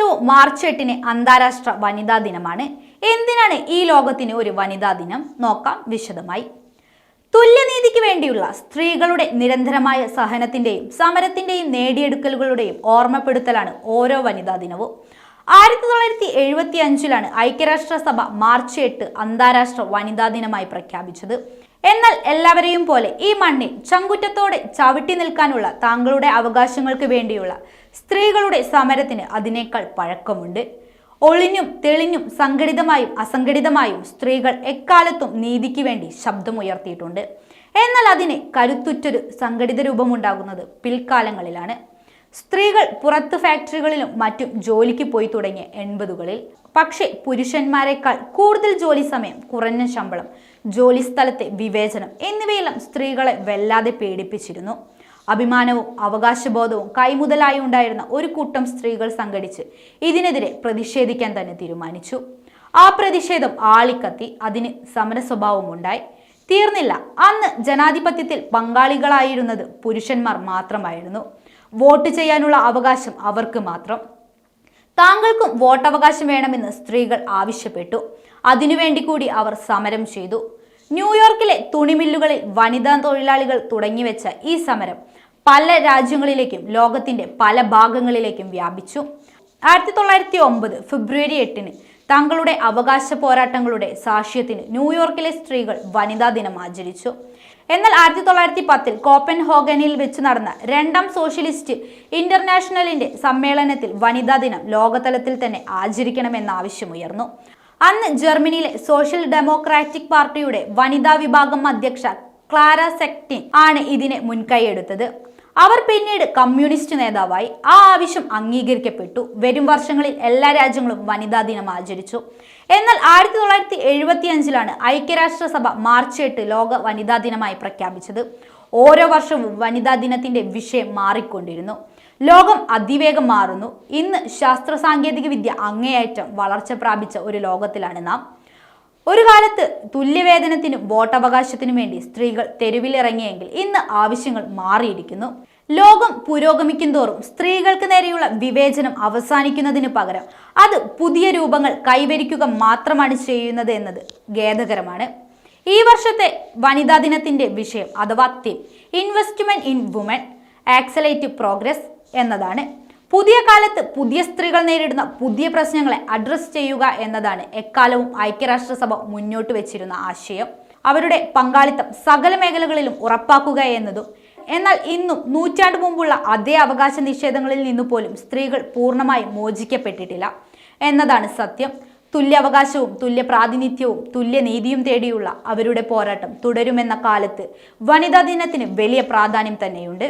വർഷവും മാർച്ച് 8 അന്താരാഷ്ട്ര വനിതാ ദിനമാണ്. എന്തിനാണ് ഈ ലോകത്തിന് ഒരു വനിതാ ദിനം? നോക്കാം വിശദമായി. തുല്യനീതിക്ക് വേണ്ടിയുള്ള സ്ത്രീകളുടെ നിരന്തരമായ സഹനത്തിന്റെയും സമരത്തിന്റെയും നേടിയെടുക്കലുകളുടെയും ഓർമ്മപ്പെടുത്തലാണ് ഓരോ വനിതാ ദിനവും. 1975 ഐക്യരാഷ്ട്രസഭ മാർച്ച് 8 അന്താരാഷ്ട്ര വനിതാ ദിനമായി പ്രഖ്യാപിച്ചത്. എന്നാൽ എല്ലാവരെയും പോലെ ഈ മണ്ണിൽ ചങ്കുറ്റത്തോടെ ചവിട്ടി നിൽക്കാനുള്ള താങ്കളുടെ അവകാശങ്ങൾക്ക് വേണ്ടിയുള്ള സ്ത്രീകളുടെ സമരത്തിന് അതിനേക്കാൾ പഴക്കമുണ്ട്. ഒളിഞ്ഞും തെളിഞ്ഞും സംഘടിതമായും അസംഘടിതമായും സ്ത്രീകൾ എക്കാലത്തും നീതിക്ക് വേണ്ടി ശബ്ദമുയർത്തിയിട്ടുണ്ട്. എന്നാൽ അതിന് കരുത്തുറ്റൊരു സംഘടിത രൂപമുണ്ടാകുന്നത് പിൽക്കാലങ്ങളിലാണ്. സ്ത്രീകൾ പുറത്ത് ഫാക്ടറികളിലും മറ്റും ജോലിക്ക് പോയി തുടങ്ങിയ 80കളിൽ. പക്ഷേ പുരുഷന്മാരെക്കാൾ കൂടുതൽ ജോലി സമയം, കുറഞ്ഞ ശമ്പളം, ജോലി സ്ഥലത്തെ വിവേചനം എന്നിവയെല്ലാം സ്ത്രീകളെ വല്ലാതെ പേടിപ്പിച്ചിരുന്നു. അഭിമാനവും അവകാശബോധവും കൈമുതലായി ഉണ്ടായിരുന്ന ഒരു കൂട്ടം സ്ത്രീകൾ സംഘടിച്ച് ഇതിനെതിരെ പ്രതിഷേധിക്കാൻ തന്നെ തീരുമാനിച്ചു. ആ പ്രതിഷേധം ആളിക്കത്തി. അതിന് സമര സ്വഭാവം ഉണ്ടായി. തീർന്നില്ല. അന്ന് ജനാധിപത്യത്തിൽ പങ്കാളികളായിരുന്നത് പുരുഷന്മാർ മാത്രമായിരുന്നു. വോട്ട് ചെയ്യാനുള്ള അവകാശം അവർക്ക് മാത്രം. താങ്കൾക്കും വോട്ടവകാശം വേണമെന്ന് സ്ത്രീകൾ ആവശ്യപ്പെട്ടു. അതിനുവേണ്ടി കൂടി അവർ സമരം ചെയ്തു. ന്യൂയോർക്കിലെ തുണിമില്ലുകളിൽ വനിതാ തൊഴിലാളികൾ തുടങ്ങിവെച്ച ഈ സമരം പല രാജ്യങ്ങളിലേക്കും ലോകത്തിന്റെ പല ഭാഗങ്ങളിലേക്കും വ്യാപിച്ചു. 1909 ഫെബ്രുവരി 8 തങ്ങളുടെ അവകാശ പോരാട്ടങ്ങളുടെ സാക്ഷ്യത്തിന് ന്യൂയോർക്കിലെ സ്ത്രീകൾ വനിതാ ദിനം ആചരിച്ചു. എന്നാൽ 1910 കോപ്പൻഹേഗനിൽ വെച്ച് നടന്ന രണ്ടാം സോഷ്യലിസ്റ്റ് ഇന്റർനാഷണലിന്റെ സമ്മേളനത്തിൽ വനിതാ ദിനം ലോകതലത്തിൽ തന്നെ ആചരിക്കണമെന്ന ആവശ്യമുയർന്നു. അന്ന് ജർമ്മനിയിലെ സോഷ്യൽ ഡെമോക്രാറ്റിക് പാർട്ടിയുടെ വനിതാ വിഭാഗം അധ്യക്ഷ ക്ലാര സെക്റ്റിൻ ആണ് ഇതിനെ മുൻകൈയെടുത്തത്. അവർ പിന്നീട് കമ്മ്യൂണിസ്റ്റ് നേതാവായി. ആ ആവശ്യം അംഗീകരിക്കപ്പെട്ടു. വരും വർഷങ്ങളിൽ എല്ലാ രാജ്യങ്ങളും വനിതാ ദിനം ആചരിച്ചു. എന്നാൽ 1975 ഐക്യരാഷ്ട്രസഭ മാർച്ച് 8 ലോക വനിതാ ദിനമായി പ്രഖ്യാപിച്ചത്. ഓരോ വർഷവും വനിതാ ദിനത്തിന്റെ വിഷയം മാറിക്കൊണ്ടിരുന്നു. ലോകം അതിവേഗം മാറുന്നു. ഇന്ന് ശാസ്ത്ര സാങ്കേതിക വിദ്യ അങ്ങേയറ്റം വളർച്ച പ്രാപിച്ച ഒരു ലോകത്തിലാണ് നാം. ഒരു കാലത്ത് തുല്യവേതനത്തിനും വോട്ടവകാശത്തിനും വേണ്ടി സ്ത്രീകൾ തെരുവിലിറങ്ങിയെങ്കിൽ ഇന്ന് ആവശ്യങ്ങൾ മാറിയിരിക്കുന്നു. ലോകം പുരോഗമിക്കും തോറും സ്ത്രീകൾക്ക് നേരെയുള്ള വിവേചനം അവസാനിക്കുന്നതിന് പകരം അത് പുതിയ രൂപങ്ങൾ കൈവരിക്കുക മാത്രമാണ് ചെയ്യുന്നത് എന്നത് ഖേദകരമാണ്. ഈ വർഷത്തെ വനിതാ ദിനത്തിന്റെ വിഷയം അഥവാ theme investment in women accelerate progress എന്നതാണ്. പുതിയ കാലത്ത് പുതിയ സ്ത്രീകൾ നേരിടുന്ന പുതിയ പ്രശ്നങ്ങളെ അഡ്രസ് ചെയ്യുക എന്നതാണ് എക്കാലവും ഐക്യരാഷ്ട്രസഭ മുന്നോട്ട് വെച്ചിരുന്ന ആശയം. അവരുടെ പങ്കാളിത്തം സകല മേഖലകളിലും ഉറപ്പാക്കുക എന്നതും. എന്നാൽ ഇന്നും നൂറ്റാണ്ട് മുമ്പുള്ള അതേ അവകാശ നിഷേധങ്ങളിൽ നിന്നു പോലും സ്ത്രീകൾ പൂർണ്ണമായി മോചിക്കപ്പെട്ടിട്ടില്ല എന്നതാണ് സത്യം. തുല്യാവകാശവും തുല്യ പ്രാതിനിധ്യവും തുല്യനീതിയും തേടിയുള്ള അവരുടെ പോരാട്ടം തുടരുമെന്ന കാലത്ത് വനിതാ ദിനത്തിന് വലിയ പ്രാധാന്യം തന്നെയുണ്ട്.